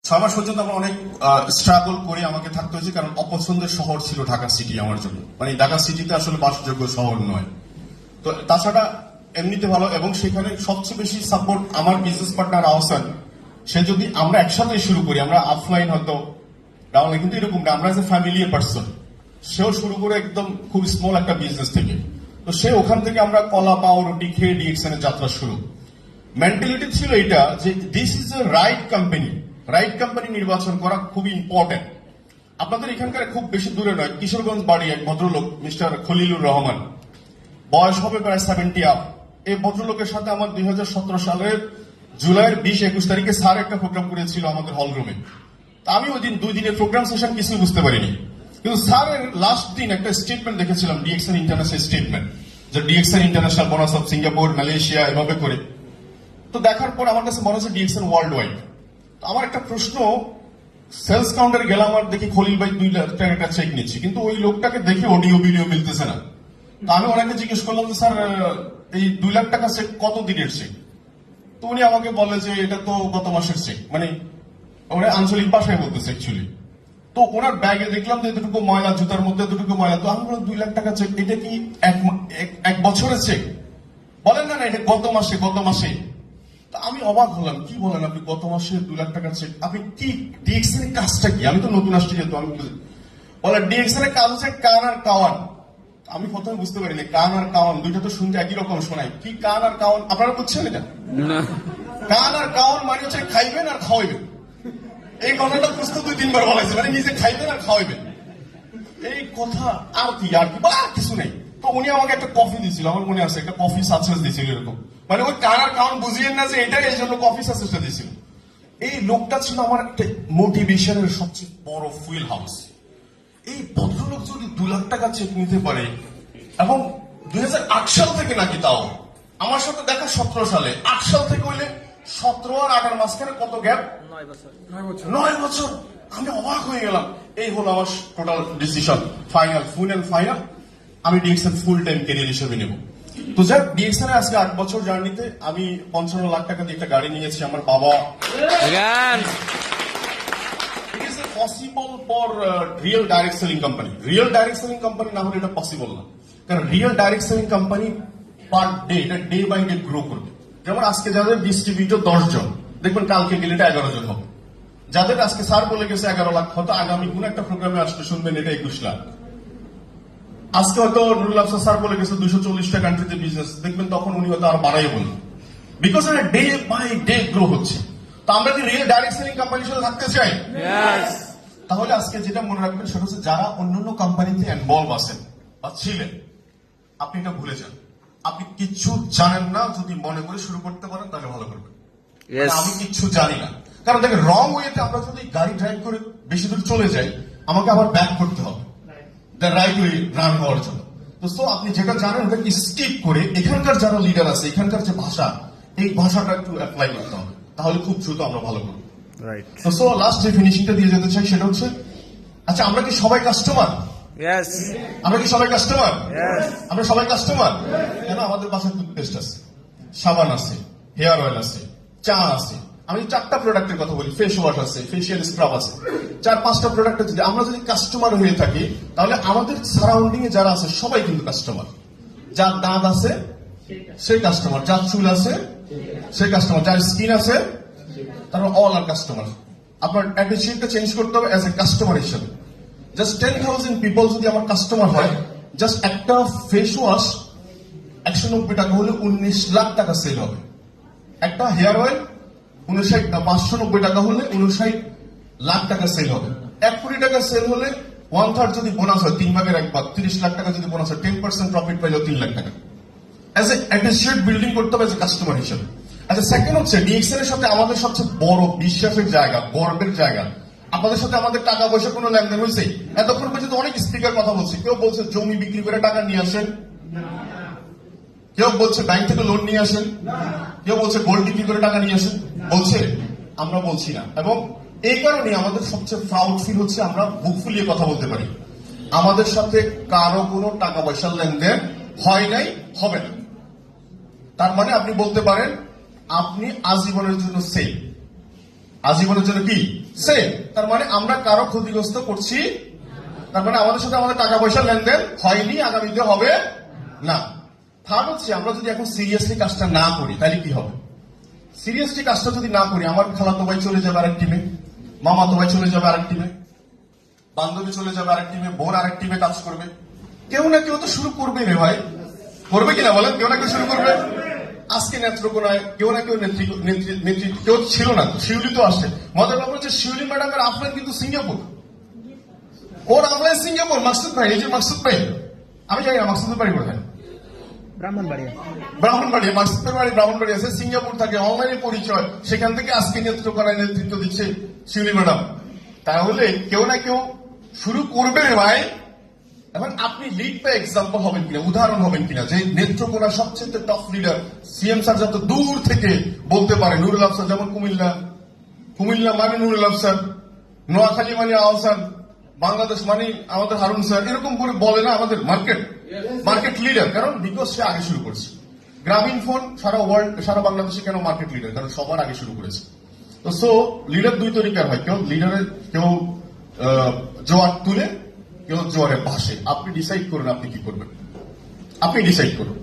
6 মাস পর্যন্ত আমরা অনেক স্ট্রাগল করে আমাকে থাকতে হয়েছে, কারণ অপছন্দের শহর ছিল ঢাকা সিটি আমার জন্য। মানে ঢাকা সিটিতে আসলে বাসযোগ্য শহর নয়। তো তাছাড়া এমনিতে ভালো, এবং সেখানে সবচেয়ে বেশি সাপোর্ট আমার বিজনেস পার্টনার আহসান। সে যদি আমরা একসাথে শুরু করি, আমরা অফলাইন হয়তো ডাউনলাইন, কিন্তু এরকম না, আমরা এজ এ ফ্যামিলি পার্সন। সেও শুরু করে একদম খুব স্মল একটা বিজনেস থেকে। তো সে ওখান থেকে আমরা কলা পাও রুটি খেয়ে ডিএক্সএন এর যাত্রা শুরু। মেন্টালিটি ছিল এটা যে this is a right company. Right company নির্বাচন করা খুবই ইম্পর্টেন্ট। আপনাদের এখানকার খুব বেশি দূরে নয়, কিশোরগঞ্জ বাড়ি এক ভদ্রলোক মিস্টার খলিলুর রহমান, বয়স হবে প্রায় 70 আপ। এই ভদ্রলোকের সাথে আমার 2017 সালের জুলাইয়ের 20-21 তারিখে স্যার একটা প্রোগ্রাম করেছিল আমাদের হল রুমে। আমি ওই দিন 2 দিনের প্রোগ্রাম সেশন কিছুই বুঝতে পারিনি, কিন্তু স্যারের লাস্ট দিন একটা স্টেটমেন্ট দেখেছিলাম, ডিএক্সএন ইন্টারন্যাশনাল স্টেটমেন্ট, যে DXN international bonus of Singapore, Malaysia এভাবে করে। তো দেখার পর আমার কাছে মনে হচ্ছে ডিএক্সএন ওয়ার্ল্ড ওয়াইড। আমার একটা প্রশ্ন, সেলস কাউন্টারে গেলাম আর দেখি খলিল ভাই 2 লাখ টাকা একটা চেক নিচ্ছি, কিন্তু ওই লোকটাকে দেখে অডিও ভিডিও মিলতেছে না। তো আমি ওনাকে জিজ্ঞেস করলাম যে স্যার এই 2 লাখ টাকা চেক কত দিনের চেক? তো উনি আমাকে বলে যে এটা তো গত মাসের চেক, মানে ওরা আঞ্চলিক ভাষায় বলতেছে অ্যাকচুয়ালি। তো ওনার ব্যাগে দেখলাম যে এতটুকু ময়লা, জুতার মধ্যে এতটুকু ময়লা। তো আমি বললাম 2 লাখ টাকা চেক, এটা কি এক বছরের চেক? বলেন না না, এটা গত মাসে। আমি অবাক হলাম, কি বলেন আপনি গত মাসে 2 লাখ টাকা চেক? আপনি কি ডিএক্সএন এর কাজটা কি? আমি তো নতুন আসছি, যেহেতু আমি বলে ডিএক্সএন এর কাজ হচ্ছে কান আর কাওয়ান। আমি প্রথমে বুঝতে পারিনি, কান আর কাওয়ান দুইটা তো শুনতে একই রকম শোনায়। কি কান আর কাওয়ান? আপনারা বুঝছেন এটা? কান আর কাওয়ান মানে হচ্ছে খাইবেন আর খাওয়াইবেন। এই কথাটা বুঝতে 2-3 বার বলা হয়েছে, মানে নিজে খাইবেন আর খাওয়াইবেন, এই কথা। আর কি বা কিছু নেই। তো উনি আমাকে একটা কফি দিয়েছিল, আমার মনে আছে, একটা কফি সাকসেস দিয়েছিল এরকম, মানে ওই কানার কারণ বুঝিয়েন না যে এটাই, এই জন্য কফি সাকসেসটা দিয়েছিল। এই লোকটা ছিল আমার একটা মোটিভেশনের সবচেয়ে বড় ফুয়েল হাউস। এই ভদ্রলোক যদি 2 লাখ টাকা চেক নিতে পারে, এবং 2008 সাল থেকে নাকি, তাও আমার সাথে দেখা 17 সালে, 8 সাল থেকে হইলে 17 আর 18 মাঝখানে কত গ্যাপ? 9 বছর। আমি অবাক হয়ে গেলাম। এই হলো আমার টোটাল ডিসিশন, ফাইনাল। আমি ডিএক্সএন ফুল টাইম ক্যারিয়ার হিসেবে নেব। তো যাক, ডিএক্সএন এর আজকে 8 বছর জার্নিতে আমি 55 লাখ টাকা দিয়ে একটা গাড়ি নিয়েছি। আমার বাবা possible for real direct selling company. Real direct selling company না হলে এটা পসিবল না, কারণ real direct selling company per day, এটা ডে বাই ডে গ্রো করবে। যেমন আজকে যাদের ডিস্ট্রিবিউটর 10 জন, দেখবেন কালকে গেলে এটা 11 জন হবে। যাদের আজকে স্যার বলে গেছে 11 লাখ, হয়তো আগামী কোন একটা প্রোগ্রামে আসলে শুনবেন এটা 21 লাখ। আজকে হয়তো নুরুল আফসার স্যার বলে গেছে 240টা কান্ট্রিতে বিজনেস, দেখবেন তখন উনি হয়তো আর বাড়াই বলবেন, বিকজ এটা ডে বাই ডে গ্রো হচ্ছে। তো আমরা কি রিয়েল ডাইরেক্ট সেলিং কোম্পানির সাথে থাকতে চাই? তাহলে আজকে যেটা মনে রাখবেন সেটা হচ্ছে, যারা অন্যান্য কোম্পানিতে ইনভলভ আছেন বা ছিলেন, আপনি এটা ভুলে যান। আপনি কিচ্ছু জানেন না, যদি মনে করে শুরু করতে পারেন তাহলে ভালো করবেন। আমি কিচ্ছু জানি না, কারণ দেখেন রং ওয়েতে আমরা যদি গাড়ি ড্রাইভ করে বেশি দূর চলে যাই, আমাকে আবার ব্যাক করতে হবে দ্য রাইট ওয়ে রান হওয়ার জন্য। তো আপনি যেটা জানেন ওটাকে স্কিপ করে এখানকার যারা লিডার আছে, এখানকার যে ভাষা, এই ভাষাটা একটু অ্যাপ্লাই করতে হবে, তাহলে খুব দ্রুত আমরা ভালো করবো। তো লাস্ট যে ফিনিশিংটা দিয়ে যেতে চাই সেটা হচ্ছে, আচ্ছা আমরা কি সবাই কাস্টমার? আমরা কি সবাই কাস্টমার? আমরা সবাই কাস্টমার। কেন? আমাদের বাসায় টুথপেস্ট আছে, সাবান আছে, হেয়ার অয়েল আছে, চা আছে। আমি 4টা প্রোডাক্টের কথা বলি, ফেস ওয়াশ আছে, ফেসিয়াল স্ক্রাব আছে, 4-5টা প্রোডাক্ট। যদি আমরা যদি কাস্টমার হয়ে থাকি, তাহলে আমাদের সারাউন্ডিং এ যারা আছে সবাই কিন্তু কাস্টমার। যার দাঁত আছে সেই কাস্টমার, যার চুল আছে সেই কাস্টমার, যার স্কিন আছে তারা অল আর কাস্টমার। আপনার অ্যাটিটিউডটা চেঞ্জ করতে হবে অ্যাজ এ কাস্টমার হিসেবে। জাস্ট 10,000 পিপল যদি আমার কাস্টমার হয়, জাস্ট একটা ফেস ওয়াশ 190 টাকা হলে 19 লাখ টাকা সেল হবে। একটা হেয়ার অয়েল 590 টাকা হলে 59 লাখ টাকা সেল হবে। 1 কোটি টাকা সেল হলে 1/3 যদি বোনাস হয়, 3 ভাগের 1 ভাগ, 30 লাখ টাকা যদি বোনাস হয়, 10% প্রফিট পাইলেও 3 লাখ টাকা। অ্যাজ এ অ্যাটিটিউড বিল্ডিং করতে হবে অ্যাজ এ কাস্টমার হিসেবে। আচ্ছা, সেকেন্ড হচ্ছে ডিএক্সএন এর সাথে আমাদের সবচেয়ে বড় বিশ্বাসের জায়গা, গর্বের জায়গা। আপনাদের সাথে আমাদের টাকা পয়সা কোনো লেনদেন হয়েছে? এতক্ষণ পর্যন্ত অনেক স্পিকার কথা বলছে, কেউ বলছে জমি বিক্রি করে টাকা নিয়ে আসেন, কেউ বলছে ব্যাংক থেকে লোন নিয়ে আসেন, কেউ বলছে গোল্ড বিক্রি করে টাকা নিয়ে আসেন। বলছে? আমরা বলছি না। এবং এই কারণে আমাদের সবচেয়ে প্রাউড ফিল হচ্ছে, আমরা বুক ফুলিয়ে কথা বলতে পারি, আমাদের সাথে কারো কোনো টাকা পয়সার লেনদেন হয় নাই, হবে না। তার মানে আপনি বলতে পারেন আপনি আজীবনের জন্য সেফ। আজীবনের জন্য কি সেম। তার মানে আমরা কারো ক্ষতিগ্রস্ত করছি, তার মানে আমাদের সাথে আমাদের টাকা পয়সা লেনদেন হয়নি, আগামীতে হবে না। থার্ড হচ্ছে আমরা যদি এখন সিরিয়াসলি কাজটা না করি তাহলে কি হবে? সিরিয়াসলি কাজটা যদি না করি, আমার খালাতো ভাই চলে যাবে আরেক টিমে, মামাতো ভাই চলে যাবে আরেক টিমে, বান্ধবী চলে যাবে আরেক টিমে, বোন আরেক টিমে কাজ করবে। কেউ না কেউ তো শুরু করবে রে ভাই, করবে কিনা বলেন? কেউ না কেউ শুরু করবে। আজকে নেত্রকোনায় কেউ না কেউ নেত্রী কেউ ছিল না, শিউলি তো আসে। মজার ব্যাপার হচ্ছে শিউলি ম্যাডামের আফলাইন কিন্তু সিঙ্গাপুর, ওর আফলাইন সিঙ্গাপুর। মাকসুদ ভাই, এই যে মাকসুদ ভাই, আমি জানি না মাকসুদের বাড়ি কোথায়, ব্রাহ্মণবাড়িয়া। মাকসুদের বাড়ি ব্রাহ্মণবাড়িয়া আছে, সিঙ্গাপুর থাকে, অনলাইনে পরিচয়, সেখান থেকে আজকে নেত্রকোনায় নেতৃত্ব দিচ্ছে শিউলি ম্যাডাম। তাহলে কেউ না কেউ শুরু করবে রে ভাই। এখন আপনি লিড বাই এক্সাম্পল হবেন কিনা, উদাহরণ হবেন কিনা, যে নেত্রকোনার সবচেয়ে টপ লিডার সিএম স্যার যত দূর থেকে বলতে পারে, নুরুল আফসার যেমন কুমিল্লা মানে নুরুল আফসার, নোয়াখালী মানে আহসান, বাংলাদেশ মানে আমাদের হারুন স্যার, এরকম করে বলে না আমাদের মার্কেট লিডার। কারণ বিকজ সে আগে শুরু করেছে। গ্রামীণ ফোন সারা ওয়ার্ল্ড, সারা বাংলাদেশে কেন মার্কেট লিডার? কারণ সবার আগে শুরু করেছে। তো সো লিডার দুই তরিকার হয়, কেউ জোয়ার তুলে, কেউ জোয়ারে ভাসে। আপনি ডিসাইড করুন আপনি কি করবেন, আপনি ডিসাইড করুন।